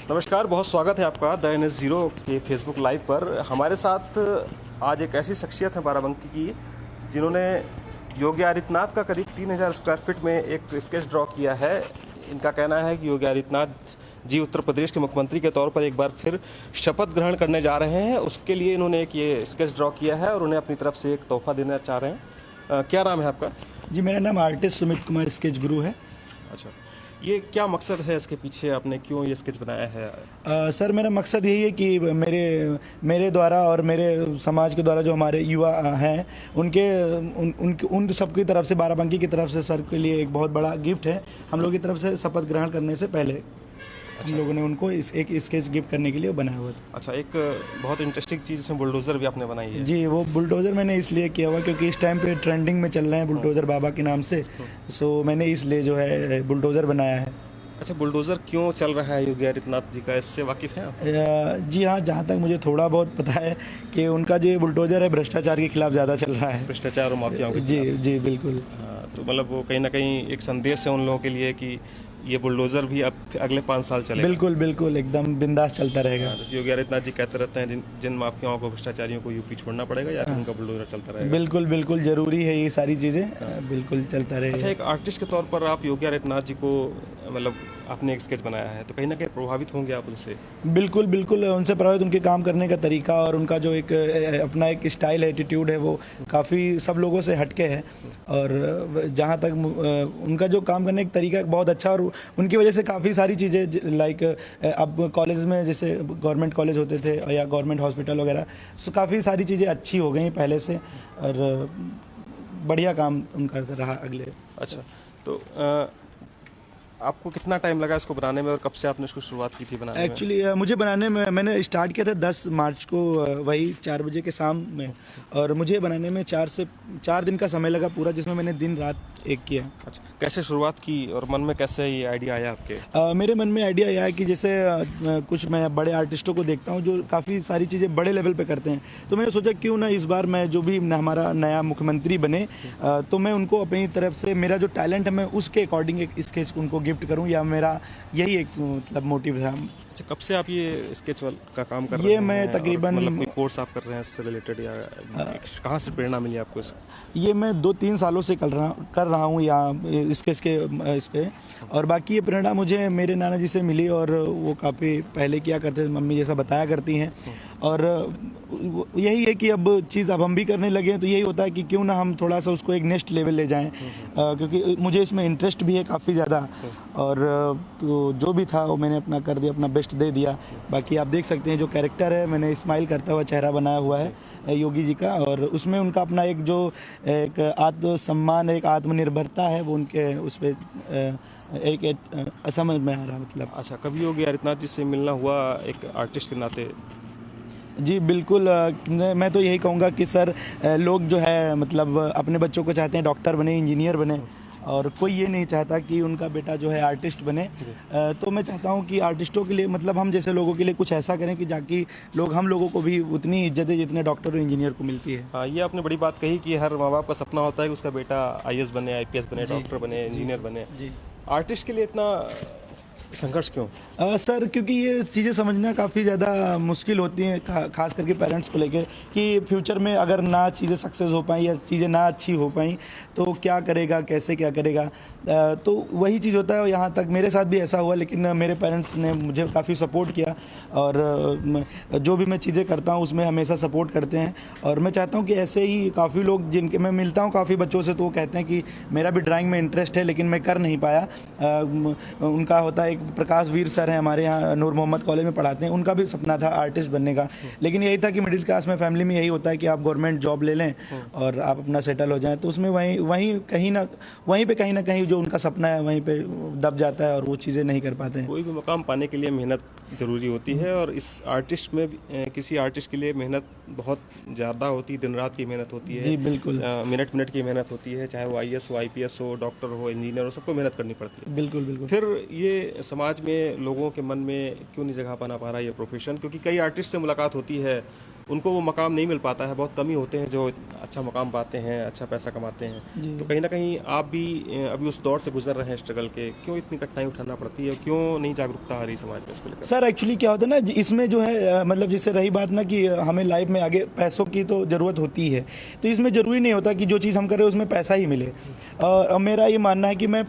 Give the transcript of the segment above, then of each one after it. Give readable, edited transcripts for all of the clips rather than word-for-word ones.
नमस्कार, बहुत स्वागत है आपका द NS0 के फेसबुक लाइव पर। हमारे साथ आज एक ऐसी शख्सियत है बाराबंकी की जिन्होंने योगी आदित्यनाथ का करीब 3000 स्क्वायर फीट में एक स्केच ड्रॉ किया है। इनका कहना है कि योगी आदित्यनाथ जी उत्तर प्रदेश के मुख्यमंत्री के तौर पर एक बार फिर शपथ ग्रहण करने जा रहे हैं। उसके लिए इन्होंने एक ये स्केच ड्रॉ किया है और उन्हें अपनी तरफ से एक तोहफा देना चाह रहे हैं। क्या नाम है आपका? जी, मेरा नाम आर्टिस्ट सुमित कुमार स्केच गुरु है। अच्छा, ये क्या मकसद है इसके पीछे? आपने क्यों ये स्केच बनाया है? सर, मेरा मकसद यही है कि मेरे द्वारा और मेरे समाज के द्वारा जो हमारे युवा हैं उन सबकी तरफ से, बाराबंकी की तरफ से सर के लिए एक बहुत बड़ा गिफ्ट है। हम लोग की तरफ से शपथ ग्रहण करने से पहले हम लोगों ने उनको एक स्केच गिफ्ट करने के लिए बनाया हुआ था। अच्छा, एक बहुत इंटरेस्टिंग चीज़ इसमें बुलडोज़र भी आपने बनाई है। जी, वो बुलडोज़र मैंने इसलिए किया हुआ क्योंकि इस टाइम पे ट्रेंडिंग में चल रहे हैं बुलडोज़र बाबा के नाम से। सो मैंने इसलिए जो है बुलडोज़र बनाया है। अच्छा, बुलडोज़र क्यों चल रहा है योगी आदित्यनाथ जी का, इससे वाकिफ़ हैं आप? जी हाँ, जहाँ तक मुझे थोड़ा बहुत पता है कि उनका जो बुलडोज़र है भ्रष्टाचार के खिलाफ ज़्यादा चल रहा है। भ्रष्टाचार और माफियाओं के जी खिलाफ। जी बिल्कुल। हाँ, तो मतलब वो कहीं ना कहीं एक संदेश है उन लोगों के लिए कि ये बुलडोज़र भी अब अगले 5 साल चलेगा। बिल्कुल बिल्कुल, एकदम बिंदास चलता रहेगा। जैसे योगी आदित्यनाथ जी कहते रहते हैं जिन माफियाओं को, भ्रष्टाचारियों को यूपी छोड़ना पड़ेगा या फिर उनका बुलडोज़र चलता रहेगा। बिल्कुल बिल्कुल, ज़रूरी है ये सारी चीज़ें, बिल्कुल चलता रहेगा। अच्छा, एक आर्टिस्ट के तौर पर आप योगी आदित्यनाथ जी को मतलब आपने एक स्केच बनाया है, तो कहीं ना कहीं प्रभावित होंगे आप उनसे? बिल्कुल बिल्कुल, उनसे प्रभावित, उनके काम करने का तरीका और उनका जो एक अपना एक स्टाइल है, एटीट्यूड है, वो काफ़ी सब लोगों से हटके है। और जहाँ तक उनका जो काम करने का तरीका बहुत अच्छा, और उनकी वजह से काफ़ी सारी चीज़ें लाइक अब कॉलेज में जैसे गवर्नमेंट कॉलेज होते थे या गवर्नमेंट हॉस्पिटल वगैरह, सो काफ़ी सारी चीज़ें अच्छी हो गई पहले से और बढ़िया काम उनका रहा अगले। अच्छा, तो आपको कितना टाइम लगा इसको बनाने में और कब से आपने इसको शुरुआत की थी बनाने में? एक्चुअली मुझे बनाने में मैंने स्टार्ट किया था 10 मार्च को, वही 4 बजे के शाम में, और मुझे बनाने में 4 दिन का समय लगा पूरा, जिसमें मैंने दिन रात एक किया। अच्छा, कैसे शुरुआत की और मन में कैसे ये आइडिया आया आपके? मेरे मन में आइडिया यह है कि जैसे कुछ मैं बड़े आर्टिस्टों को देखता हूँ जो काफ़ी सारी चीज़ें बड़े लेवल पे करते हैं, तो मैंने सोचा क्यों ना इस बार मैं जो भी हमारा नया मुख्यमंत्री बने तो मैं उनको अपनी तरफ से मेरा जो टैलेंट है मैं उसके अकॉर्डिंग एक स्केच उनको गिफ्ट करूँ, या मेरा यही एक मतलब मोटिव है। अच्छा, कब से आप ये स्केच का काम कर रहे ये हैं? मैं और तकरीबन मतलब कोई कोर्स आप कर रहे हैं इससे रिलेटेड, या कहाँ से प्रेरणा मिली आपको ये मैं 2-3 सालों से कर रहा हूँ यहाँ स्केच के इस पे, और बाकी ये प्रेरणा मुझे मेरे नाना जी से मिली, और वो काफ़ी पहले किया करते थे, मम्मी जैसा बताया करती हैं। और यही है कि अब हम भी करने लगे हैं, तो यही होता है कि क्यों ना हम थोड़ा सा उसको एक नेक्स्ट लेवल ले जाएं, क्योंकि मुझे इसमें इंटरेस्ट भी है काफ़ी ज़्यादा, और तो जो भी था वो मैंने अपना कर दिया, अपना बेस्ट दे दिया। बाकी आप देख सकते हैं जो कैरेक्टर है, मैंने स्माइल करता हुआ चेहरा बनाया हुआ है योगी जी का, और उसमें उनका अपना एक जो एक आत्मसम्मान, एक आत्मनिर्भरता है, वो उनके उस पर एक समझ में आ रहा मतलब। अच्छा, कभी योगी आदित्यनाथ जी से मिलना हुआ एक आर्टिस्ट के नाते? जी बिल्कुल, मैं तो यही कहूँगा कि सर लोग जो है मतलब अपने बच्चों को चाहते हैं डॉक्टर बने, इंजीनियर बने, और कोई ये नहीं चाहता कि उनका बेटा जो है आर्टिस्ट बने। तो मैं चाहता हूँ कि आर्टिस्टों के लिए मतलब हम जैसे लोगों के लिए कुछ ऐसा करें कि जाकि हम लोगों को भी उतनी इज्जत है जितने डॉक्टर और इंजीनियर को मिलती है। हाँ, ये आपने बड़ी बात कही कि हर माँ बाप का सपना होता है कि उसका बेटा IAS बने, IPS बने, डॉक्टर बने, इंजीनियर बने। जी। आर्टिस्ट के लिए इतना संघर्ष क्यों? सर, क्योंकि ये चीज़ें समझना काफ़ी ज़्यादा मुश्किल होती हैं, खास करके पेरेंट्स को लेके, कि फ्यूचर में अगर ना चीज़ें सक्सेस हो पाई या चीज़ें ना अच्छी हो पाई तो क्या करेगा, कैसे क्या करेगा। तो वही चीज़ होता है, यहाँ तक मेरे साथ भी ऐसा हुआ, लेकिन मेरे पेरेंट्स ने मुझे काफ़ी सपोर्ट किया, और जो भी मैं चीज़ें करता हूँ उसमें हमेशा सपोर्ट करते हैं। और मैं चाहता हूँ कि ऐसे ही काफ़ी लोग जिनके मैं मिलता हूँ काफ़ी बच्चों से, तो वो कहते हैं कि मेरा भी ड्राइंग में इंटरेस्ट है लेकिन मैं कर नहीं पाया। उनका होता है, एक प्रकाश वीर सर हैं हमारे यहाँ नूर मोहम्मद कॉलेज में पढ़ाते हैं, उनका भी सपना था आर्टिस्ट बनने का, लेकिन यही था कि मिडिल क्लास में फैमिली में यही होता है कि आप गवर्नमेंट जॉब ले लें और आप अपना सेटल हो जाएं, तो उसमें वहीं पे कहीं ना कहीं जो उनका सपना है वहीं पे दब जाता है और वो चीज़ें नहीं कर पाते हैं। कोई भी मुकाम पाने के लिए मेहनत ज़रूरी होती है, और इस आर्टिस्ट में किसी आर्टिस्ट के लिए मेहनत बहुत ज़्यादा होती है, दिन रात की मेहनत होती है। जी बिल्कुल, मिनट की मेहनत होती है, चाहे वो IAS हो, IPS हो, डॉक्टर हो, इंजीनियर हो, सबको मेहनत करनी पड़ती है। बिल्कुल बिल्कुल। फिर ये समाज में लोगों के मन में क्यों नहीं जगह पा रहा ये प्रोफेशन? क्योंकि कई आर्टिस्ट से मुलाकात होती है उनको वो मकाम नहीं मिल पाता है। बहुत कम ही होते हैं जो अच्छा मकाम पाते हैं, अच्छा पैसा कमाते हैं। तो कहीं ना कहीं आप भी अभी उस दौर से गुजर रहे हैं स्ट्रगल के, क्यों इतनी कठिनाई उठाना पड़ती है, क्यों नहीं जागरूकता आ रही समाज में इसको लेकर? सर एक्चुअली क्या होता है ना, इसमें जो है मतलब जिससे रही बात ना कि हमें लाइफ में आगे पैसों की तो ज़रूरत होती है, तो इसमें ज़रूरी नहीं होता कि जो चीज़ हम कर रहे हैं उसमें पैसा ही मिले। और मेरा ये मानना है कि मैं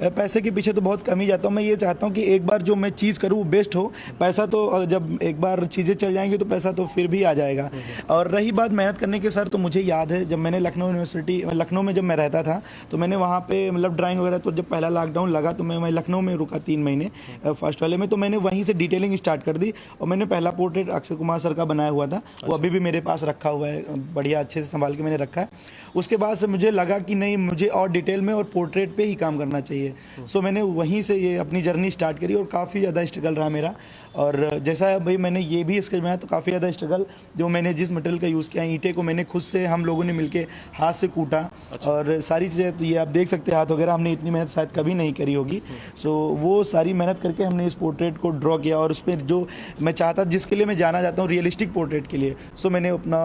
पैसे के पीछे तो बहुत कम ही जाता हूँ। मैं ये चाहता हूँ कि एक बार जो मैं चीज़ करूँ वो बेस्ट हो। पैसा तो जब एक बार चीज़ें चल जाएंगी तो पैसा तो फिर भी आ जाएगा। और रही बात मेहनत करने की सर, तो मुझे याद है जब मैंने लखनऊ में जब मैं रहता था तो मैंने वहाँ पे मतलब ड्राइंग वगैरह, तो जब पहला लॉकडाउन लगा तो मैं लखनऊ में रुका 3 महीने फर्स्ट वाले में, तो मैंने वहीं से डिटेलिंग स्टार्ट कर दी। और मैंने पहला पोर्ट्रेट अक्षय कुमार सर का बनाया हुआ था, वो अभी भी मेरे पास रखा हुआ है, बढ़िया अच्छे से संभाल के मैंने रखा है। उसके बाद से मुझे लगा कि नहीं, मुझे और डिटेल में और पोर्ट्रेट पे ही काम करना चाहिए। सो मैंने वहीं से ये अपनी जर्नी स्टार्ट करी और काफ़ी ज़्यादा स्ट्रगल रहा मेरा। और जैसा भाई मैंने ये भी स्केच बनाया तो काफ़ी ज़्यादा स्ट्रगल, जो मैंने जिस मटेरियल का यूज़ किया, ईंटे को मैंने खुद से, हम लोगों ने मिलके हाथ से कूटा। और सारी चीज़ें तो ये आप देख सकते हैं, हाथ वगैरह हमने इतनी मेहनत शायद कभी नहीं करी होगी। सो वो सारी मेहनत करके हमने इस पोर्ट्रेट को ड्रॉ किया। और उस पर जो मैं चाहता, जिसके लिए मैं जाना चाहता हूँ रियलिस्टिक पोर्ट्रेट के लिए, सो मैंने अपना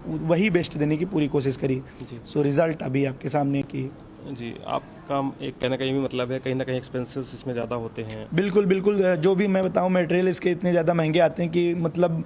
वही बेस्ट देने की पूरी कोशिश करी। सो रिज़ल्ट अभी आपके सामने की। जी, आपका एक कहने का ये भी मतलब है, कहीं ना कहीं एक्सपेंसेस इसमें ज़्यादा होते हैं। बिल्कुल बिल्कुल, जो भी मैं बताऊं मटेरियल इसके इतने ज़्यादा महंगे आते हैं कि मतलब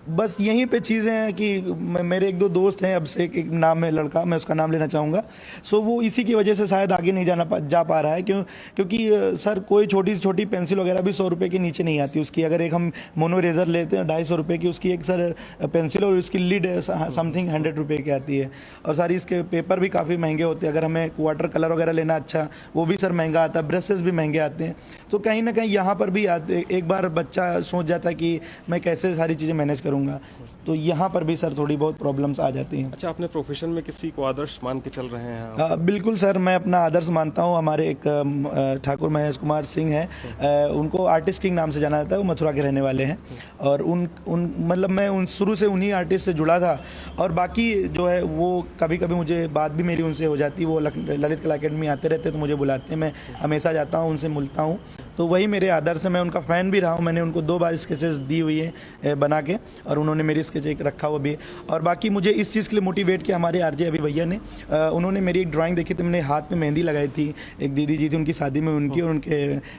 बस यहीं पे चीज़ें हैं कि मेरे 1-2 दोस्त हैं, अब से एक नाम है लड़का, मैं उसका नाम लेना चाहूँगा। सो वो इसी की वजह से शायद आगे नहीं जा पा रहा है, क्योंकि सर कोई छोटी से छोटी पेंसिल वगैरह भी 100 रुपये के नीचे नहीं आती उसकी। अगर एक हम मोनो रेजर लेते हैं 250 रुपये की उसकी एक सर पेंसिल, और उसकी लीड समथिंग 100 रुपये की आती है। और सारी इसके पेपर भी काफ़ी महंगे होते हैं। अगर हमें वाटर कलर वगैरह लेना अच्छा, वो भी सर महंगा आता है, ब्रशेस भी महंगे आते हैं। तो कहीं ना कहीं यहाँ पर भी एक बार बच्चा सोच जाता है कि मैं कैसे सारी चीज़ें मैनेज करूँगा, तो यहाँ पर भी सर थोड़ी बहुत प्रॉब्लम्स आ जाती हैं। अच्छा, अपने प्रोफेशन में किसी को आदर्श मान के चल रहे हैं आप? बिल्कुल सर, मैं अपना आदर्श मानता हूँ। हमारे एक ठाकुर महेश कुमार सिंह हैं, उनको आर्टिस्ट किंग नाम से जाना जाता है, वो मथुरा के रहने वाले हैं। और उन मतलब मैं शुरू से उन्हीं आर्टिस्ट से जुड़ा था। और बाकी जो है वो कभी कभी मुझे बात भी मेरी उनसे हो जाती है, वो ललित कला अकेडमी आते रहते हैं तो मुझे बुलाते हैं, मैं हमेशा जाता हूँ, उनसे मिलता हूँ। तो वही मेरे आदर्श है, मैं उनका फ़ैन भी रहा हूँ। मैंने उनको 2 बार स्केचेस दी हुई है बना के, और उन्होंने मेरी स्केच एक रखा हुआ भी है। और बाकी मुझे इस चीज़ के लिए मोटिवेट किया हमारे आरजे अभी भैया ने। उन्होंने मेरी एक ड्राइंग देखी थी, मैंने हाथ में मेहंदी लगाई थी, एक दीदी जी थी उनकी शादी में, उनकी और उनके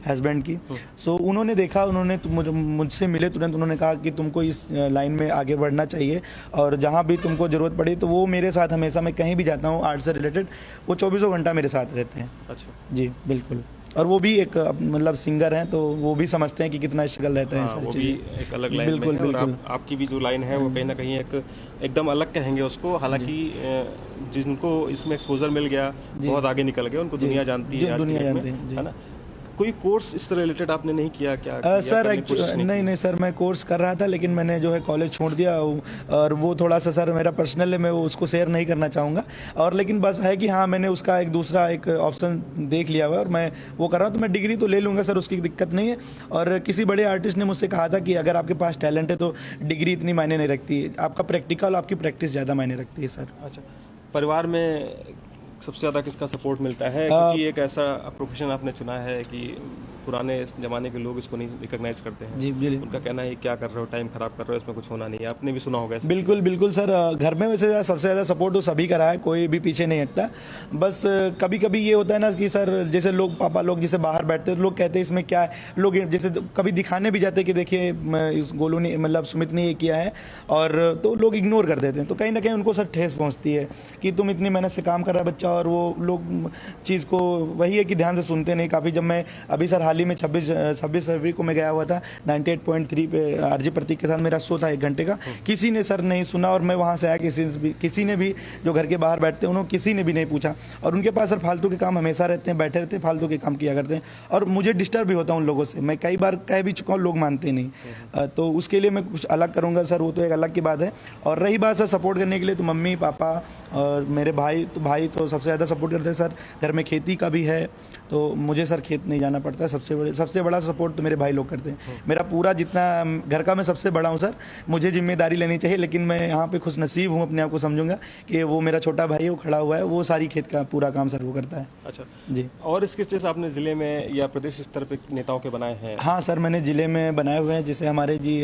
हस्बैंड की। सो उन्होंने देखा, उन्होंने मुझसे मिले तुरंत, उन्होंने कहा कि तुमको इस लाइन में आगे बढ़ना चाहिए और जहाँ भी तुमको ज़रूरत पड़े। तो वो मेरे साथ हमेशा, मैं कहीं भी जाता हूँ आर्ट से रिलेटेड, वो 24 घंटा मेरे साथ रहते हैं। अच्छा जी बिल्कुल। और वो भी एक मतलब सिंगर हैं, तो वो भी समझते हैं कि कितना स्ट्रगल रहता है। वो भी एक अलग लाइन में है। और आपकी भी जो लाइन है वो कहीं ना कहीं एकदम अलग कहेंगे उसको। हालांकि जिनको इसमें एक्सपोजर मिल गया, बहुत आगे निकल गए, उनको दुनिया जानती है, दुनिया जानती है ना। कोई कोर्स इस तरह रिलेटेड आपने नहीं किया क्या? सर नहीं सर, मैं कोर्स कर रहा था, लेकिन मैंने जो है कॉलेज छोड़ दिया। और वो थोड़ा सा सर मेरा पर्सनल है, मैं उसको शेयर नहीं करना चाहूँगा। और लेकिन बस है कि हाँ, मैंने उसका एक दूसरा एक ऑप्शन देख लिया हुआ है और मैं वो कर रहा हूँ। तो मैं डिग्री तो ले लूँगा सर, उसकी दिक्कत नहीं है। और किसी बड़े आर्टिस्ट ने मुझसे कहा था कि अगर आपके पास टैलेंट है तो डिग्री इतनी मायने नहीं रखती है, आपका प्रैक्टिकल, आपकी प्रैक्टिस ज़्यादा मायने रखती है सर। अच्छा, परिवार में सबसे ज़्यादा किसका सपोर्ट मिलता है? क्योंकि एक ऐसा प्रोफेशन आपने चुना है कि पुराने ज़माने के लोग इसको नहीं रिकॉग्नाइज करते हैं। जी बिल्कुल। उनका कहना है क्या कर रहे हो, टाइम खराब कर रहे हो, इसमें कुछ होना नहीं है। आपने भी सुना होगा। बिल्कुल बिल्कुल सर, घर में वैसे सबसे ज़्यादा सपोर्ट तो सभी का रहा है, कोई भी पीछे नहीं हटता। बस कभी कभी ये होता है ना कि सर जैसे लोग, पापा लोग जैसे बाहर बैठते हैं, लोग कहते हैं इसमें क्या है, लोग जैसे कभी दिखाने भी जाते हैं कि देखिए इस गोलू ने, मतलब सुमित ने ये किया है, और तो लोग इग्नोर कर देते हैं। तो कहीं ना कहीं उनको सर ठेस पहुँचती है कि तुम इतनी मेहनत से काम कर रहा है बच्चा, और वो लोग चीज़ को वही है कि ध्यान से सुनते नहीं। काफ़ी जब मैं अभी सर हाल ही में 26 फरवरी को मैं गया हुआ था 98.3 पे आरजे प्रतीक के साथ मेरा शो था 1 घंटे का, किसी ने सर नहीं सुना। और मैं वहाँ से आया, किसी ने भी जो घर के बाहर बैठते हैं उन्होंने किसी ने भी नहीं पूछा। और उनके पास सर फालतू के काम हमेशा रहते हैं, बैठे रहते हैं, फालतू के काम किया करते हैं। और मुझे डिस्टर्ब भी होता है उन लोगों से, मैं कई बार कह भी चुका हूँ, लोग मानते नहीं। तो उसके लिए मैं कुछ अलग करूँगा सर, वो तो एक अलग की बात है। और रही बात सर सपोर्ट करने के लिए, तो मम्मी पापा और मेरे भाई तो सबसे ज़्यादा सपोर्ट करते हैं सर। घर में खेती का भी है, तो मुझे सर खेत नहीं जाना पड़ता है, सबसे सबसे बड़ा सपोर्ट तो मेरे भाई लोग करते हैं। मेरा पूरा जितना घर का मैं सबसे बड़ा हूँ सर, मुझे जिम्मेदारी लेनी चाहिए, लेकिन मैं यहाँ पे खुश नसीब हूँ, अपने आप को समझूंगा कि वो मेरा छोटा भाई है, वो खड़ा हुआ है, वो सारी खेत का पूरा काम सर वो करता है। अच्छा जी। और स्केचेस आपने ज़िले में या प्रदेश स्तर पे नेताओं के बनाए हैं? हाँ सर, मैंने ज़िले में बनाए हुए हैं, जैसे हमारे जी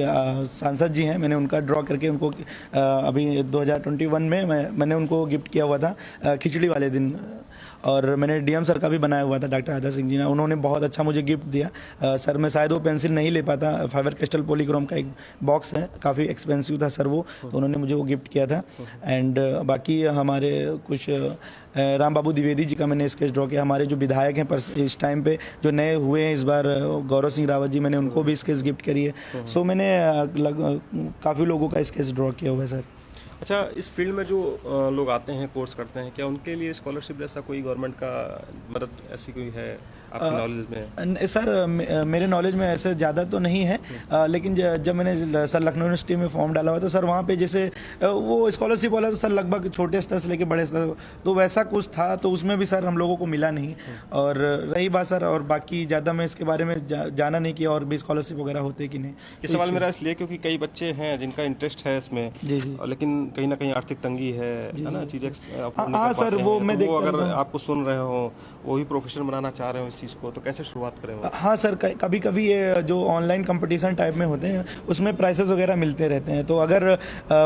सांसद जी हैं, मैंने उनका ड्रॉ करके उनको अभी 2021 में मैंने उनको गिफ्ट किया हुआ था खिचड़ी वाले दिन। और मैंने डीएम सर का भी बनाया हुआ था, डॉक्टर आदर सिंह जी ने, उन्होंने बहुत अच्छा मुझे गिफ्ट दिया। सर मैं शायद वो पेंसिल नहीं ले पाता, फाइबर क्रिस्टल पॉलीक्रोम का एक बॉक्स है, काफ़ी एक्सपेंसिव था सर वो, तो उन्होंने मुझे वो गिफ्ट किया था। एंड बाकी हमारे कुछ राम बाबू द्विवेदी जी का मैंने स्केच ड्रॉ किया। हमारे जो विधायक हैं पर इस टाइम पे जो नए हुए हैं इस बार, गौरव सिंह रावत जी, मैंने उनको भी स्केच गिफ्ट करी है। सो मैंने काफ़ी लोगों का स्केच ड्रॉ किया हुआ है सर। अच्छा, इस फील्ड में जो लोग आते हैं, कोर्स करते हैं, क्या उनके लिए स्कॉलरशिप जैसा कोई गवर्नमेंट का मदद ऐसी कोई है आपके नॉलेज में? सर मेरे नॉलेज में ऐसे ज़्यादा तो नहीं है, लेकिन जब मैंने सर लखनऊ यूनिवर्सिटी में फॉर्म डाला हुआ तो सर वहाँ पे जैसे वो स्कॉलरशिप वाला तो सर लगभग छोटे स्तर से लेके बड़े स्तर, तो वैसा कुछ था, तो उसमें भी सर हम लोगों को मिला नहीं। और रही बात सर, और बाकी ज़्यादा मैं इसके बारे में जाना नहीं कि और भी स्कॉलरशिप वगैरह होते कि नहीं। ये सवाल मेरा इसलिए क्योंकि कई बच्चे हैं जिनका इंटरेस्ट है इसमें, जी जी, लेकिन कहीं ना कहीं आर्थिक तंगी है ना, चीज़ें हाँ सर, वो मैं देखता हूं। अगर आपको सुन रहे हो, वो भी प्रोफेशन बनाना चाह रहे हो इस चीज़ को, तो कैसे शुरुआत करें? हाँ सर, कभी कभी ये जो ऑनलाइन कंपटीशन टाइप में होते हैं उसमें प्राइसेस वगैरह मिलते रहते हैं, तो अगर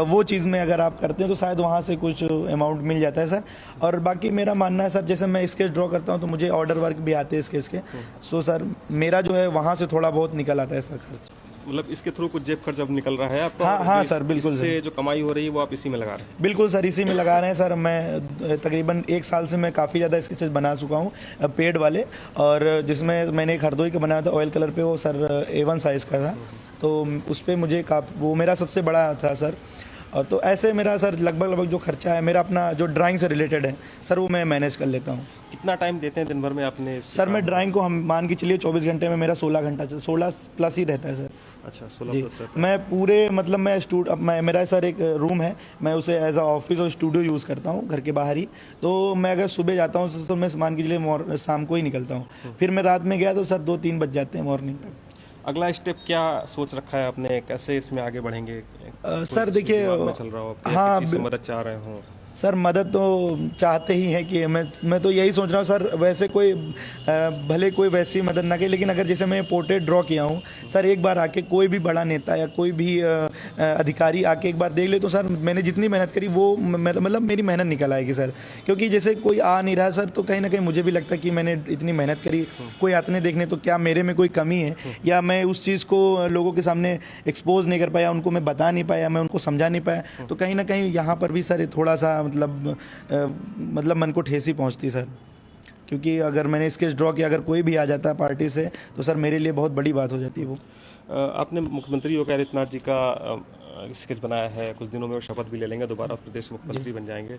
वो चीज़ में अगर आप करते हैं तो शायद वहाँ से कुछ अमाउंट मिल जाता है सर। और बाकी मेरा मानना है सर, जैसे मैं स्केच ड्रॉ करता हूँ तो मुझे ऑर्डर वर्क भी आते हैं स्केच के, सो सर मेरा जो है वहाँ से थोड़ा बहुत निकल आता है सर खर्च। मतलब इसके थ्रू कुछ जेब खर्च अब निकल रहा है आपका? हाँ सर, बिल्कुल। इससे जो कमाई हो रही है वो आप इसी में लगा रहे हैं? बिल्कुल सर, इसी में लगा रहे हैं सर। मैं तकरीबन 1 साल से मैं काफ़ी ज़्यादा स्केचेस बना चुका हूँ पेड वाले, और जिसमें मैंने एक हरदोई का बनाया था ऑयल कलर पे, वो सर A1 साइज़ का था, तो उस पर मुझे वो मेरा सबसे बड़ा था सर। और तो ऐसे मेरा सर लगभग जो खर्चा है मेरा अपना जो ड्राइंग से रिलेटेड है सर, वो मैं मैनेज कर लेता हूँ। कितना टाइम देते हैं दिन भर में आपने? सर मैं ड्राइंग को हम मान के चलिए 24 घंटे में मेरा 16 घंटा 16 प्लस ही रहता है सर। अच्छा, 16 जी, प्लस रहता है। मैं पूरे मतलब मैं मेरा सर एक रूम है, मैं उसे एज अ ऑफिस और स्टूडियो यूज़ करता हूँ घर के बाहर ही। तो मैं अगर सुबह जाता हूँ तो मैं मान के चलिए शाम को ही निकलता हूँ, फिर मैं रात में गया तो सर 2-3 बज जाते हैं मॉर्निंग तक। अगला स्टेप क्या सोच रखा है आपने, कैसे इसमें आगे बढ़ेंगे? सर देखिए, चल रहा हो, हाँ, किसी से मदद चाह रहे हो? सर मदद तो चाहते ही हैं कि मैं तो यही सोच रहा हूँ सर, वैसे कोई भले कोई वैसी मदद ना करे, लेकिन अगर जैसे मैं पोर्ट्रेट ड्रॉ किया हूँ सर, एक बार आके कोई भी बड़ा नेता या कोई भी अधिकारी आके एक बार देख ले तो सर मैंने जितनी मेहनत करी वो मतलब मेरी मेहनत निकल आएगी सर। क्योंकि जैसे कोई आ नहीं रहा सर, तो कहीं ना कहीं मुझे भी लगता है कि मैंने इतनी मेहनत करी, कोई आते देखने तो क्या मेरे में कोई कमी है, या मैं उस चीज़ को लोगों के सामने एक्सपोज नहीं कर पाया, उनको मैं बता नहीं पाया, मैं उनको समझा नहीं पाया, तो कहीं ना कहीं यहाँ पर भी सर थोड़ा सा मतलब मन को ठेस ही पहुंचती सर। क्योंकि अगर मैंने स्केच ड्रॉ किया, अगर कोई भी आ जाता है पार्टी से, तो सर मेरे लिए बहुत बड़ी बात हो जाती है वो। आपने मुख्यमंत्री योगी आदित्यनाथ जी का स्केच बनाया है, कुछ दिनों में वो शपथ भी ले लेंगे, दोबारा प्रदेश मुख्यमंत्री बन जाएंगे।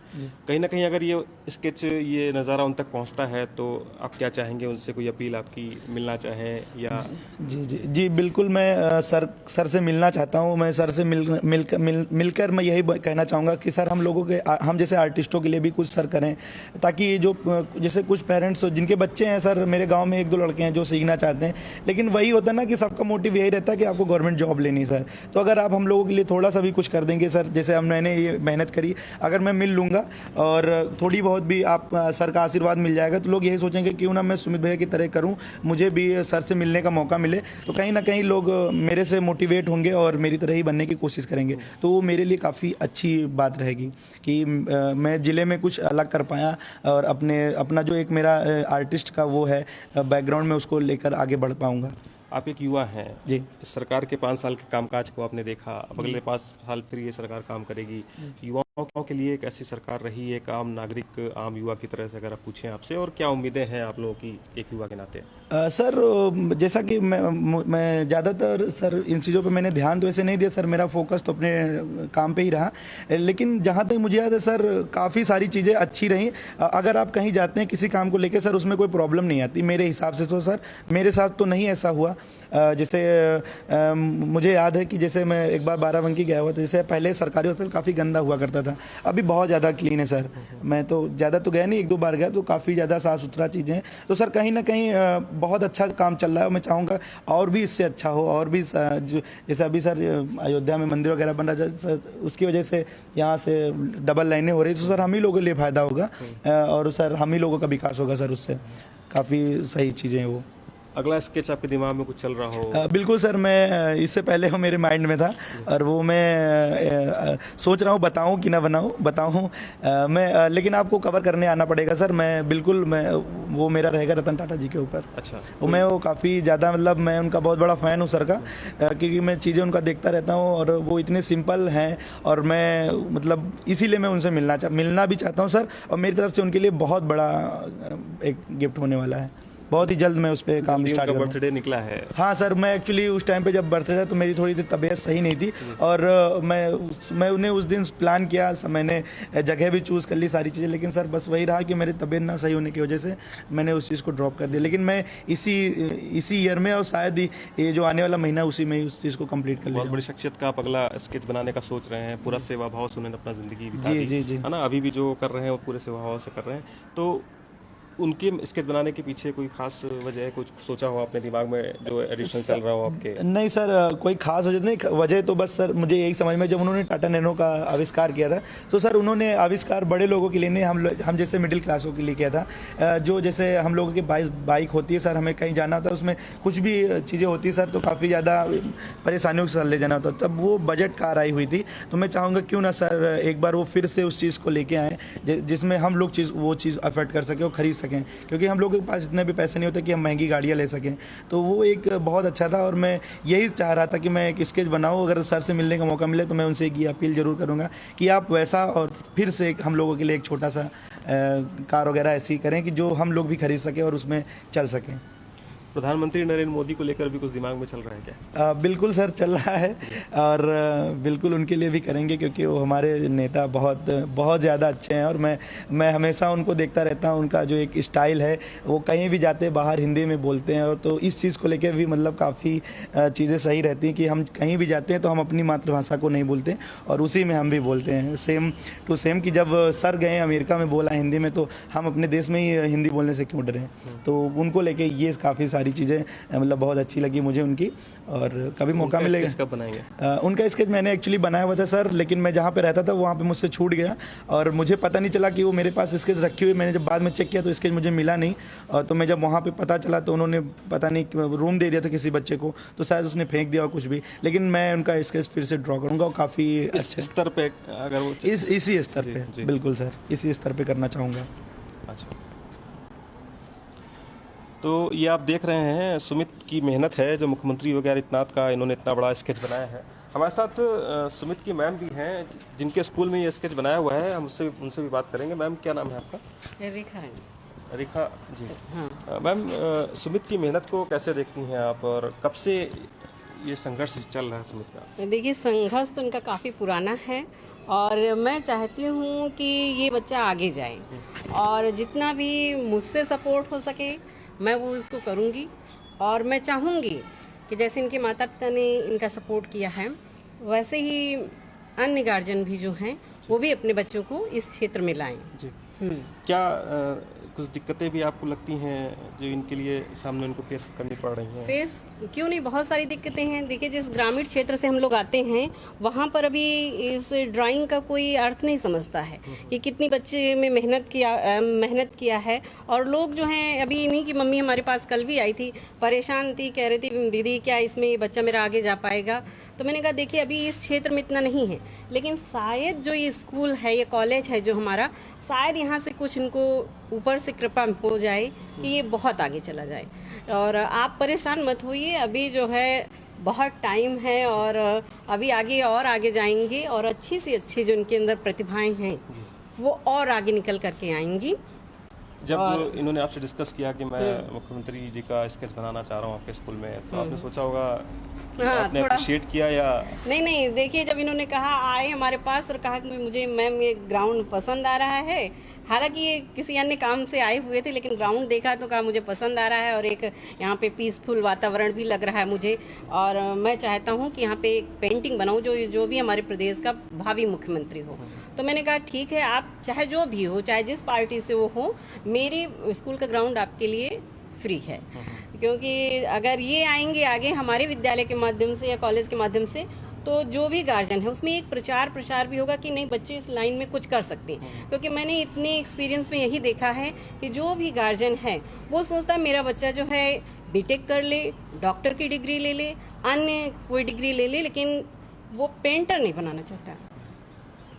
कहीं ना कहीं अगर ये स्केच, ये नज़ारा उन तक पहुंचता है तो आप क्या चाहेंगे उनसे? कोई अपील आपकी मिलना चाहें या? जी बिल्कुल, मैं सर से मिलना चाहता हूँ। मैं सर से मिलकर मैं यही कहना चाहूँगा कि सर हम जैसे आर्टिस्टों के लिए भी कुछ सर करें, ताकि जो जैसे कुछ पेरेंट्स जिनके बच्चे हैं सर, मेरे गाँव में 1-2 लड़के हैं जो सीखना चाहते हैं, लेकिन वही होता है ना कि सबका मोटिव यही रहता है कि आपको गवर्नमेंट जॉब लेनी है सर। तो अगर आप हम लोगों के लिए थोड़ा सा भी कुछ कर देंगे सर, जैसे हम मैंने ये मेहनत करी, अगर मैं मिल लूँगा और थोड़ी बहुत भी आप सर का आशीर्वाद मिल जाएगा, तो लोग यही सोचेंगे क्यों ना मैं सुमित भैया की तरह करूँ, मुझे भी सर से मिलने का मौका मिले, तो कहीं ना कहीं लोग मेरे से मोटिवेट होंगे और मेरी तरह ही बनने की कोशिश करेंगे। तो वो मेरे लिए काफ़ी अच्छी बात रहेगी कि मैं ज़िले में कुछ अलग कर पाया, और अपना जो एक मेरा आर्टिस्ट का वो है बैकग्राउंड में, उसको लेकर आगे बढ़ पाऊँगा। आप एक युवा हैं जी, सरकार के 5 साल के कामकाज को आपने देखा, अब अगले 5 साल फिर ये सरकार काम करेगी। युवाओं के लिए एक ऐसी सरकार रही, एक आम नागरिक, आम युवा की तरह से अगर आप पूछें आपसे, और क्या उम्मीदें हैं आप लोगों की एक युवा के नाते? सर जैसा कि मैं ज़्यादातर सर इन चीज़ों पे मैंने ध्यान तो ऐसे नहीं दिया सर, मेरा फोकस तो अपने काम पे ही रहा, लेकिन जहाँ तक मुझे याद है सर, काफ़ी सारी चीज़ें अच्छी रहीं। अगर आप कहीं जाते हैं किसी काम को लेकर सर, उसमें कोई प्रॉब्लम नहीं आती मेरे हिसाब से। तो सर मेरे साथ तो नहीं ऐसा हुआ। जैसे मुझे याद है कि जैसे मैं एक बार बाराबंकी गया हुआ था, जैसे पहले सरकारी हॉस्पिटल काफ़ी गंदा हुआ करता था, था। अभी बहुत ज़्यादा क्लीन है सर। मैं तो ज़्यादा तो गया नहीं, 1-2 बार गया, तो काफ़ी ज़्यादा साफ़ सुथरा चीज़ें हैं। तो सर कहीं ना कहीं बहुत अच्छा काम चल रहा है। मैं चाहूँगा और भी इससे अच्छा हो, और भी जैसे अभी सर अयोध्या में मंदिर वगैरह बन रहा है सर, उसकी वजह से यहाँ से डबल लाइनें हो रही, तो सर हम ही लोगों के लिए फ़ायदा होगा, और सर हम ही लोगों का विकास होगा सर उससे। काफ़ी सही चीज़ें हैं वो। अगला स्केच आपके दिमाग में कुछ चल रहा हो? बिल्कुल सर, मैं इससे पहले वो मेरे माइंड में था, और वो मैं सोच रहा हूँ बताऊँ कि ना बताऊँ मैं, लेकिन आपको कवर करने आना पड़ेगा सर। मैं बिल्कुल, मैं वो मेरा रहेगा रतन टाटा जी के ऊपर। अच्छा। वो काफ़ी ज़्यादा, मतलब मैं उनका बहुत बड़ा फ़ैन हूँ सर का, क्योंकि मैं चीज़ें उनका देखता रहता हूँ, और वो इतने सिंपल हैं, और मैं मतलब इसीलिए मैं उनसे मिलना भी चाहता हूँ सर। और मेरी तरफ से उनके लिए बहुत बड़ा एक गिफ्ट होने वाला है। बहुत ही जल्द मैं उस पर काम स्टार्ट करूँगा। बर्थडे निकला है? हाँ सर, मैं एक्चुअली उस टाइम पे जब बर्थडे था तो मेरी थोड़ी तबीयत सही नहीं थी, और मैं उन्हें उस दिन प्लान किया, मैंने जगह भी चूज़ कर ली, सारी चीज़ें, लेकिन सर बस वही रहा कि मेरी तबीयत ना सही होने की वजह से मैंने उस चीज़ को ड्रॉप कर दिया। लेकिन मैं इसी ईयर में, और शायद ये जो आने वाला महीना, उसी में ही उस चीज़ को कंप्लीट कर लिया। बहुत बड़ी शख्सियत का आप अगला स्केच बनाने का सोच रहे हैं, पूरा सेवा भाव से उन्होंने अपना ज़िंदगी बिता दी, जी है ना? अभी भी जो कर रहे हैं वो पूरे सेवा भाव से कर रहे हैं। तो उनके स्केच बनाने के पीछे कोई खास वजह है? कुछ सोचा हो अपने दिमाग में जो एडिशन चल रहा हो आपके? नहीं सर, कोई खास वजह नहीं। वजह तो बस सर मुझे यही समझ में, जब उन्होंने टाटा नैनो का आविष्कार किया था, तो सर उन्होंने आविष्कार बड़े लोगों के लिए नहीं, हम जैसे मिडिल क्लासों के लिए किया था। जो जैसे हम लोगों की बाइक होती है सर, हमें कहीं जाना होता है, उसमें कुछ भी चीज़ें होती है सर, तो काफ़ी ज़्यादा परेशानियों के साथ ले जाना होता है। तब वो बजट कार आई हुई थी, तो मैं चाहूँगा क्यों ना सर एक बार वो फिर से उस चीज़ को लेके आएँ, जिसमें हम लोग वो चीज़ अफोर्ड कर सकें और ख़रीद सकें, क्योंकि हम लोगों के पास इतने भी पैसे नहीं होते कि हम महंगी गाड़ियाँ ले सकें। तो वो एक बहुत अच्छा था, और मैं यही चाह रहा था कि मैं एक स्केच बनाऊँ। अगर सर से मिलने का मौका मिले तो मैं उनसे एक ये अपील ज़रूर करूँगा कि आप वैसा और फिर से हम लोगों के लिए एक छोटा सा कार वगैरह ऐसी करें कि जो हम लोग भी खरीद सकें और उसमें चल सकें। प्रधानमंत्री नरेंद्र मोदी को लेकर भी कुछ दिमाग में चल रहा है क्या? बिल्कुल सर, चल रहा है, और बिल्कुल उनके लिए भी करेंगे, क्योंकि वो हमारे नेता बहुत ज़्यादा अच्छे हैं, और मैं हमेशा उनको देखता रहता हूँ। उनका जो एक स्टाइल है, वो कहीं भी जाते बाहर हिंदी में बोलते हैं, और तो इस चीज़ को लेकर भी मतलब काफ़ी चीज़ें सही रहती हैं कि हम कहीं भी जाते हैं तो हम अपनी मातृभाषा को नहीं बोलते, और उसी में हम भी बोलते हैं सेम टू सेम। कि जब सर गए अमेरिका में बोला हिंदी में, तो हम अपने देश में ही हिंदी बोलने से क्यों डरें? तो उनको लेके ये काफ़ी सारी चीज़ें मतलब बहुत अच्छी लगी मुझे उनकी, और कभी मौका मिलेगा। कब बनाएंगे? उनका स्केच मैंने एक्चुअली बनाया हुआ था सर, लेकिन मैं जहाँ पे रहता था वहाँ पे मुझसे छूट गया, और मुझे पता नहीं चला कि वो मेरे पास स्केच रखी हुई। मैंने जब बाद में चेक किया तो स्केच मुझे मिला नहीं, और तो मैं जब वहाँ पे पता चला तो उन्होंने पता नहीं रूम दे दिया था किसी बच्चे को, तो शायद उसने फेंक दिया और कुछ भी। लेकिन मैं उनका स्केच फिर से ड्रॉ करूँगा, और काफ़ी अच्छे स्तर पे, अगर वो इसी स्तर पे, बिल्कुल सर, इसी स्तर पे करना चाहूँगा। अच्छा, तो ये आप देख रहे हैं सुमित की मेहनत है, जो मुख्यमंत्री योगी आदित्यनाथ का इन्होंने इतना बड़ा स्केच बनाया है। हमारे साथ सुमित की मैम भी हैं, जिनके स्कूल में ये स्केच बनाया हुआ है। हम उनसे भी बात करेंगे। मैम, क्या नाम है आपका? रेखा है। रेखा जी। हाँ। मैम, सुमित की मेहनत को कैसे देखती हैं आप, और कब से ये संघर्ष चल रहा है सुमित का? देखिए, संघर्ष तो उनका काफ़ी पुराना है, और मैं चाहती हूँ कि ये बच्चा आगे जाए, और जितना भी मुझसे सपोर्ट हो सके मैं वो उसको करूँगी। और मैं चाहूँगी कि जैसे इनके माता पिता ने इनका सपोर्ट किया है, वैसे ही अन्य गार्जियन भी जो हैं वो भी अपने बच्चों को इस क्षेत्र में लाएं। जी। क्या कुछ दिक्कतें भी आपको लगती हैं जो इनके लिए सामने उनको फेस करनी पड़ रही हैं? फेस क्यों नहीं, बहुत सारी दिक्कतें हैं। देखिए, जिस ग्रामीण क्षेत्र से हम लोग आते हैं वहाँ पर अभी इस ड्राइंग का कोई अर्थ नहीं समझता है कि कितनी बच्चे में मेहनत किया है। और लोग जो हैं, अभी इन्हीं की मम्मी हमारे पास कल भी आई थी, परेशान थी, कह रही थी दीदी क्या इसमें ये बच्चा मेरा आगे जा पाएगा? तो मैंने कहा देखिए, अभी इस क्षेत्र में इतना नहीं है, लेकिन शायद जो ये स्कूल है, ये कॉलेज है जो हमारा, शायद यहाँ से कुछ इनको ऊपर से कृपा हो जाए कि ये बहुत आगे चला जाए। और आप परेशान मत होइए, अभी जो है बहुत टाइम है, और अभी आगे और आगे जाएंगे, और अच्छी से अच्छी जो इनके अंदर प्रतिभाएं हैं वो और आगे निकल करके आएंगी। जब इन्होंने आपसे डिस्कस किया कि मैं मुख्यमंत्री जी का स्केच बनाना चाह रहा हूँ आपके स्कूल में, तो आपने सोचा होगा, आपने अप्रिशिएट किया या नहीं? देखिए, जब इन्होंने कहा, आए हमारे पास और कहा कि मुझे मैम ये ग्राउंड पसंद आ रहा है, हालांकि ये किसी अन्य काम से आए हुए थे, लेकिन ग्राउंड देखा तो कहा मुझे पसंद आ रहा है और एक यहाँ पे पीसफुल वातावरण भी लग रहा है मुझे। और मैं चाहता हूँ कि यहाँ पे एक पेंटिंग बनाऊँ जो भी हमारे प्रदेश का भावी मुख्यमंत्री हो। तो मैंने कहा ठीक है, आप चाहे जो भी हो, चाहे जिस पार्टी से वो हो, मेरे स्कूल का ग्राउंड आपके लिए फ्री है। क्योंकि अगर ये आएंगे आगे हमारे विद्यालय के माध्यम से या कॉलेज के माध्यम से, तो जो भी गार्जियन है उसमें एक प्रचार प्रसार भी होगा कि नहीं, बच्चे इस लाइन में कुछ कर सकते हैं। क्योंकि मैंने इतने एक्सपीरियंस में यही देखा है कि जो भी गार्जियन है वो सोचता है मेरा बच्चा जो है बीटेक कर ले, डॉक्टर की डिग्री ले ले, अन्य कोई डिग्री ले ले, लेकिन वो पेंटर नहीं बनाना चाहता।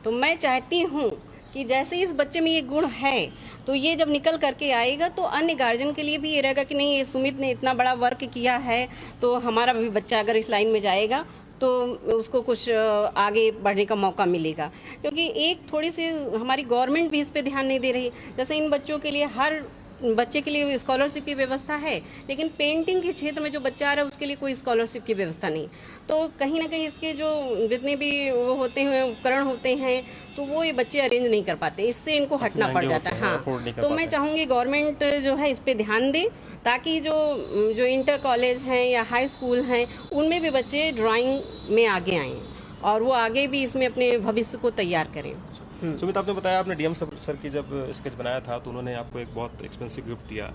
तो मैं चाहती हूँ कि जैसे इस बच्चे में ये गुण है, तो ये जब निकल करके आएगा तो अन्य गार्जियन के लिए भी ये रहेगा कि नहीं, ये सुमित ने इतना बड़ा वर्क किया है, तो हमारा भी बच्चा अगर इस लाइन में जाएगा तो उसको कुछ आगे बढ़ने का मौका मिलेगा। क्योंकि एक थोड़ी सी हमारी गवर्नमेंट भी इस पे ध्यान नहीं दे रही। जैसे इन बच्चों के लिए, हर बच्चे के लिए स्कॉलरशिप की व्यवस्था है, लेकिन पेंटिंग के क्षेत्र में जो बच्चा आ रहा है उसके लिए कोई स्कॉलरशिप की व्यवस्था नहीं। तो कहीं ना कहीं इसके जो जितने भी वो होते हैं उपकरण होते हैं, तो वो ये बच्चे अरेंज नहीं कर पाते, इससे इनको हटना पड़ जाता है। हाँ, तो मैं चाहूँगी गवर्नमेंट जो है इस पे ध्यान दे, ताकि जो इंटर कॉलेज हैं या हाई स्कूल हैं उनमें भी बच्चे ड्राइंग में आगे आएँ और वो आगे भी इसमें अपने भविष्य को तैयार करें। सुमित, आपने बताया आपने डीएम सर की जब स्केच बनाया था तो उन्होंने आपको एक बहुत एक्सपेंसिव गिफ्ट दिया।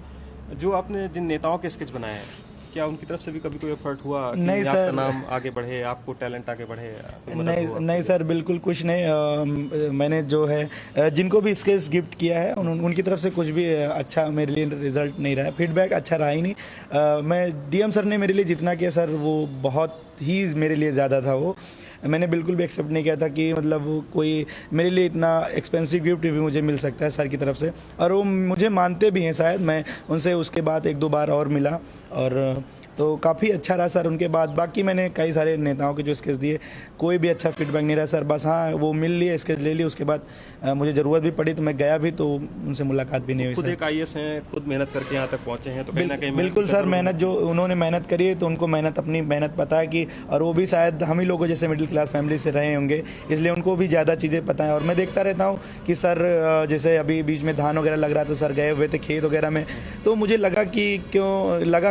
जो आपने जिन नेताओं के स्केच बनाए हैं, क्या उनकी तरफ से भी कभी कोई एफर्ट हुआ कि नहीं आपका सर, नाम आगे बढ़े, आपको टैलेंट आगे बढ़े? नहीं सर, बिल्कुल कुछ नहीं। मैंने जो है जिनको भी स्केच गिफ्ट किया है उनकी तरफ से कुछ भी अच्छा मेरे लिए रिजल्ट नहीं रहा है, फीडबैक अच्छा रहा ही नहीं। मैं डीएम सर ने मेरे लिए जितना किया सर, वो बहुत ही मेरे लिए ज़्यादा था। वो मैंने बिल्कुल भी एक्सेप्ट नहीं किया था कि मतलब कोई मेरे लिए इतना एक्सपेंसिव गिफ्ट भी मुझे मिल सकता है सर की तरफ से, और वो मुझे मानते भी हैं शायद। मैं उनसे उसके बाद 1-2 बार और मिला और तो काफ़ी अच्छा रहा सर। उनके बाद बाकी मैंने कई सारे नेताओं के जो स्केच दिए, कोई भी अच्छा फीडबैक नहीं रहा सर। बस हाँ, वो मिल लिए, स्केच ले लिए, उसके बाद मुझे ज़रूरत भी पड़ी तो मैं गया भी, तो उनसे मुलाकात भी नहीं हुई। खुद एक आईएएस हैं, खुद मेहनत करके यहाँ तक पहुँचे हैं, तो कहीं ना कहीं बिल्कुल सर, मेहनत जो उन्होंने मेहनत करी है तो उनको अपनी मेहनत पता है कि, और वो भी शायद हम ही लोगों जैसे मिडिल क्लास फैमिली से रहे होंगे, इसलिए उनको भी ज़्यादा चीज़ें पता है। और मैं देखता रहता हूँ कि सर जैसे अभी बीच में धान वगैरह लग रहा था, सर गए हुए थे खेत वगैरह में, तो मुझे लगा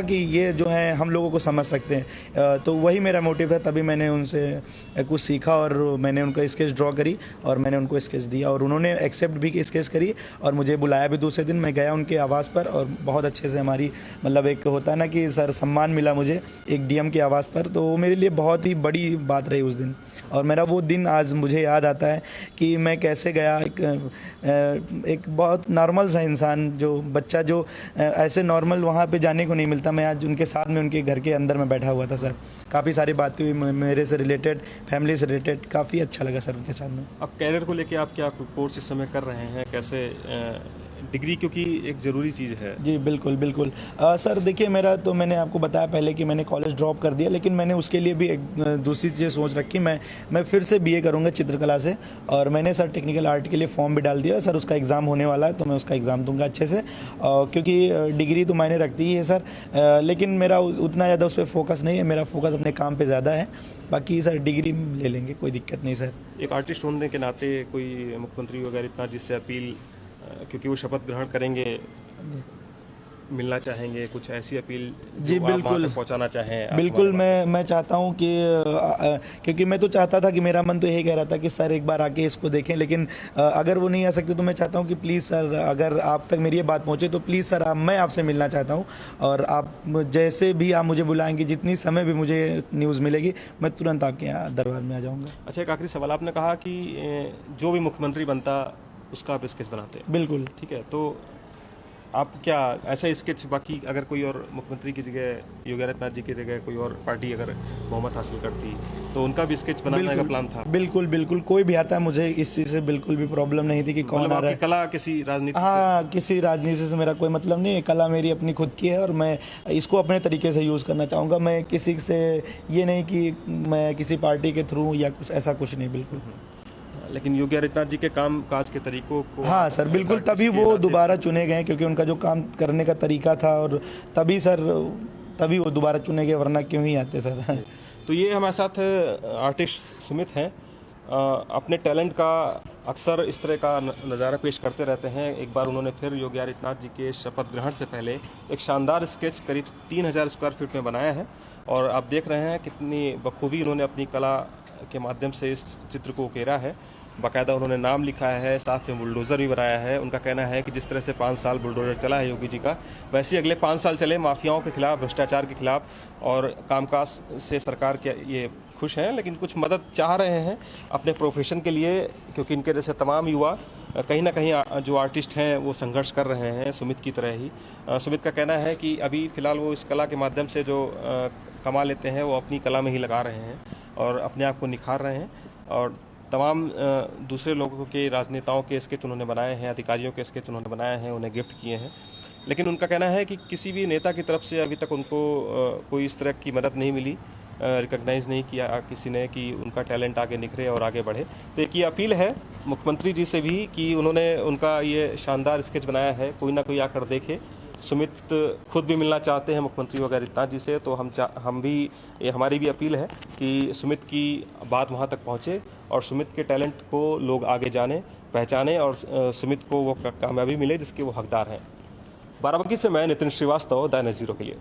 कि ये जो है हम लोगों को समझ सकते हैं। तो वही मेरा मोटिव है, तभी मैंने उनसे कुछ सीखा और मैंने उनका स्केच ड्रॉ करी और मैंने उनको स्केच दिया और उन्होंने एक्सेप्ट भी की स्केच करी और मुझे बुलाया भी। दूसरे दिन मैं गया उनके आवास पर और बहुत अच्छे से हमारी मतलब एक होता है ना कि सर सम्मान मिला मुझे एक डीएम के आवास पर, तो वो मेरे लिए बहुत ही बड़ी बात रही उस दिन। और मेरा वो दिन आज मुझे याद आता है कि मैं कैसे गया, एक बहुत नॉर्मल सा इंसान, जो बच्चा जो ऐसे नॉर्मल वहाँ पे जाने को नहीं मिलता, मैं आज उनके साथ में उनके घर के अंदर में बैठा हुआ था सर। काफ़ी सारी बातें हुई मेरे से रिलेटेड, फैमिली से रिलेटेड, काफ़ी अच्छा लगा सर उनके साथ में। अब कैरियर को लेके आप क्या कोर्स इस समय कर रहे हैं, कैसे डिग्री, क्योंकि एक ज़रूरी चीज़ है? जी बिल्कुल सर, देखिए मेरा तो मैंने आपको बताया पहले कि मैंने कॉलेज ड्रॉप कर दिया, लेकिन मैंने उसके लिए भी एक दूसरी चीज़ें सोच रखी। मैं फिर से बीए करूंगा चित्रकला से और मैंने सर टेक्निकल आर्ट के लिए फॉर्म भी डाल दिया सर। उसका एग्ज़ाम होने वाला है तो मैं उसका एग्ज़ाम दूंगा अच्छे से, क्योंकि डिग्री तो मायने रखती ही है सर, लेकिन मेरा उतना ज़्यादा उस पर फोकस नहीं है। मेरा फोकस अपने काम पर ज़्यादा है। बाकी सर डिग्री ले लेंगे, कोई दिक्कत नहीं सर। एक आर्टिस्ट होने के नाते कोई मुख्यमंत्री वगैरह इतना जिससे अपील, क्योंकि वो शपथ ग्रहण करेंगे, मिलना चाहेंगे, कुछ ऐसी अपील जी बिल्कुल पहुंचाना चाहें? बिल्कुल मैं चाहता हूं कि क्योंकि मैं तो चाहता था कि मेरा मन तो यही कह रहा था कि सर एक बार आके इसको देखें, लेकिन अगर वो नहीं आ सकते तो मैं चाहता हूं कि प्लीज़ सर, अगर आप तक मेरी ये बात पहुंचे तो प्लीज़ सर मैं आपसे मिलना चाहता हूं और आप जैसे भी आप मुझे बुलाएंगे, जितनी समय भी मुझे न्यूज़ मिलेगी, मैं तुरंत आपके यहाँ दरबार में आ जाऊँगा। अच्छा, एक आखिरी सवाल, आपने कहा कि जो भी मुख्यमंत्री बनता उसका आप स्केच बनाते हैं? बिल्कुल। ठीक है, तो आप क्या ऐसा स्केच, बाकी अगर कोई और मुख्यमंत्री की जगह योगी आदित्यनाथ जी की जगह कोई और पार्टी अगर बहुमत हासिल करती तो उनका भी स्केच बनाने का प्लान था? बिल्कुल कोई भी आता है, मुझे इस चीज़ से बिल्कुल भी प्रॉब्लम नहीं थी कि कौन आ रहा है। कला किसी राजनीति हाँ, किसी राजनीति से मेरा कोई मतलब नहीं है। कला मेरी अपनी खुद की है और मैं इसको अपने तरीके से यूज़ करना चाहूँगा। मैं किसी से ये नहीं कि मैं किसी पार्टी के थ्रू या कुछ ऐसा कुछ नहीं, बिल्कुल। लेकिन योगी आदित्यनाथ जी के काम काज के तरीकों को, हाँ सर बिल्कुल, तभी वो दोबारा चुने गए क्योंकि उनका जो काम करने का तरीका था, और तभी वो दोबारा चुने गए, वरना क्यों ही आते सर। तो ये हमारे साथ आर्टिस्ट सुमित हैं, अपने टैलेंट का अक्सर इस तरह का नज़ारा पेश करते रहते हैं। एक बार उन्होंने फिर योगी आदित्यनाथ जी के शपथ ग्रहण से पहले एक शानदार स्केच करीब 3000 स्क्वायर फीट में बनाया है और आप देख रहे हैं कितनी बखूबी उन्होंने अपनी कला के माध्यम से इस चित्र को उकेरा है। बाकायदा उन्होंने नाम लिखा है, साथ में बुलडोज़र भी बनाया है। उनका कहना है कि जिस तरह से 5 साल बुलडोज़र चला है योगी जी का, वैसे ही अगले 5 साल चले माफियाओं के खिलाफ, भ्रष्टाचार के खिलाफ। और कामकाज से सरकार के ये खुश हैं, लेकिन कुछ मदद चाह रहे हैं अपने प्रोफेशन के लिए, क्योंकि इनके जैसे तमाम युवा कहीं ना कहीं जो आर्टिस्ट हैं वो संघर्ष कर रहे हैं, सुमित की तरह ही। सुमित का कहना है कि अभी फ़िलहाल वो इस कला के माध्यम से जो कमा लेते हैं वो अपनी कला में ही लगा रहे हैं और अपने आप को निखार रहे हैं। और तमाम दूसरे लोगों के, राजनेताओं के स्केच उन्होंने बनाए हैं, अधिकारियों के स्केच उन्होंने बनाए हैं, उन्हें गिफ्ट किए हैं। लेकिन उनका कहना है कि किसी भी नेता की तरफ से अभी तक उनको कोई इस तरह की मदद नहीं मिली, रिकॉग्नाइज़ नहीं किया किसी ने कि उनका टैलेंट आगे निखरे और आगे बढ़े। तो एक ये अपील है मुख्यमंत्री जी से भी कि उन्होंने उनका ये शानदार स्केच बनाया है, कोई ना कोई आकर देखे। सुमित खुद भी मिलना चाहते हैं मुख्यमंत्री योगी आदित्यनाथ जी से, तो हम भी, ये हमारी भी अपील है कि सुमित की बात वहाँ तक पहुँचे और सुमित के टैलेंट को लोग आगे जाने, पहचाने और सुमित को वो कामयाबी मिले जिसके वो हकदार हैं। बाराबंकी से मैं नितिन श्रीवास्तव, दैनिक ज़ीरो के लिए।